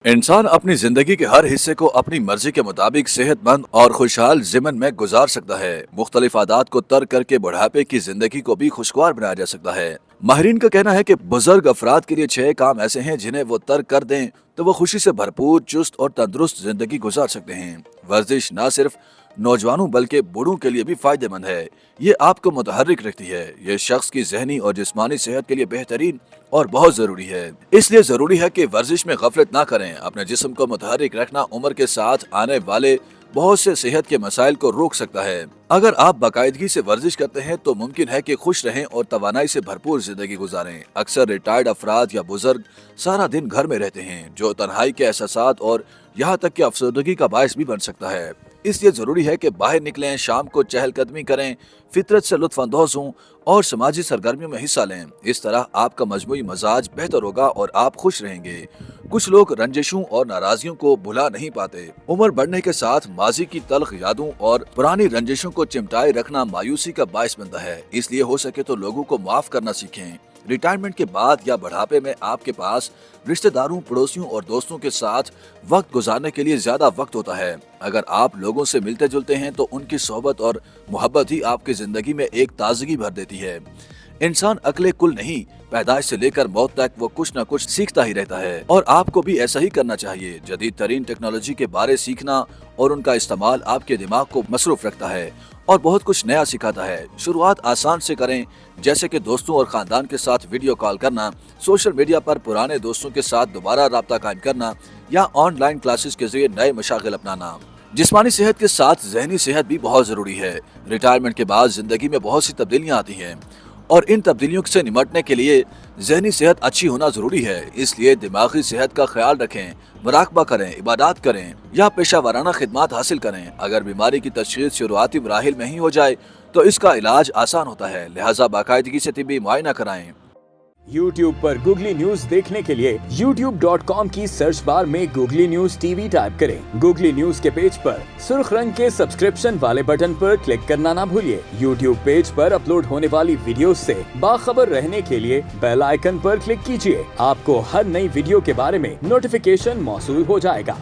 इंसान अपनी जिंदगी के हर हिस्से को अपनी मर्जी के मुताबिक सेहतमंद और खुशहाल ज़िमन में गुजार सकता है। मुख्तलिफ आदात को तर्क करके बुढ़ापे की जिंदगी को भी खुशगवार बनाया जा सकता है। माहिरीन का कहना है कि बुजुर्ग अफराद के लिए 6 काम ऐसे हैं जिन्हें वो तर्क कर दें तो वो खुशी से भरपूर, चुस्त और तंदुरुस्त जिंदगी गुजार सकते हैं। वर्जिश न सिर्फ नौजवानों बल्कि बूढ़ों के लिए भी फायदेमंद है। ये आपको मुतहर्रिक रखती है। ये शख्स की जहनी और जिस्मानी सेहत के लिए बेहतरीन और बहुत जरूरी है। इसलिए जरूरी है कि वर्जिश में गफलत ना करें। अपने जिस्म को मुतहर्रिक रखना उम्र के साथ आने वाले बहुत से सेहत के मसाइल को रोक सकता है। अगर आप बाकायदगी से वर्जिश करते हैं तो मुमकिन है कि खुश रहें और तवानाई से भरपूर जिंदगी गुजारें। अक्सर रिटायर्ड अफराद या बुजुर्ग सारा दिन घर में रहते हैं, जो तन्हाई के एहसासात और यहाँ तक कि अफसरदगी का बायस भी बन सकता है। इसलिए जरूरी है कि बाहर निकलें, शाम को चहलकदमी करें, फितरत से लुत्फ अंदोज हों और समाजी सरगर्मियों में हिस्सा लें। इस तरह आपका मजमूई मजाज बेहतर होगा और आप खुश रहेंगे। कुछ लोग रंजिशों और नाराजियों को भुला नहीं पाते। उम्र बढ़ने के साथ माजी की तल्ख यादों और पुरानी रंजिशों को चिमटाए रखना मायूसी का बायस बनता है। इसलिए हो सके तो लोगों को माफ करना सीखें। रिटायरमेंट के बाद या बुढ़ापे में आपके पास रिश्तेदारों, पड़ोसियों और दोस्तों के साथ वक्त गुजारने के लिए ज्यादा वक्त होता है। अगर आप लोगों से मिलते जुलते हैं तो उनकी सोहबत और मोहब्बत ही आपकी जिंदगी में एक ताजगी भर देती है। इंसान अकले कुल नहीं, पैदाइश से लेकर मौत तक वो कुछ न कुछ सीखता ही रहता है और आपको भी ऐसा ही करना चाहिए। जदीद तरीन टेक्नोलॉजी के बारे सीखना और उनका इस्तेमाल आपके दिमाग को मसरूफ रखता है और बहुत कुछ नया सिखाता है। शुरुआत आसान से करें, जैसे कि दोस्तों और खानदान के साथ वीडियो कॉल करना, सोशल मीडिया पर पुराने दोस्तों के साथ दोबारा राब्ता कायम करना या ऑनलाइन क्लासेस के जरिए नए मशागिल अपनाना। जिस्मानी सेहत के साथ जहनी सेहत भी बहुत जरूरी है। रिटायरमेंट के बाद जिंदगी में बहुत सी तब्दीलियां आती हैं और इन तब्दीलियों से निपटने के लिए जहनी सेहत अच्छी होना जरूरी है। इसलिए दिमागी सेहत का ख्याल रखें, मुराकबा करें, इबादत करें या पेशा वाराना खिदमात हासिल करें। अगर बीमारी की तशखीस शुरुआती मराहिल में ही हो जाए तो इसका इलाज आसान होता है। लिहाजा बाकायदगी से तिब्बी मुआयना कराएं। YouTube पर गूगली न्यूज देखने के लिए youtube.com की सर्च बार में गूगली न्यूज टीवी टाइप करें। गूगली न्यूज के पेज पर सुर्ख रंग के सब्सक्रिप्शन वाले बटन पर क्लिक करना ना भूलिए। YouTube पेज पर अपलोड होने वाली वीडियो से बाखबर रहने के लिए बेल आइकन पर क्लिक कीजिए। आपको हर नई वीडियो के बारे में नोटिफिकेशन मौसूल हो जाएगा।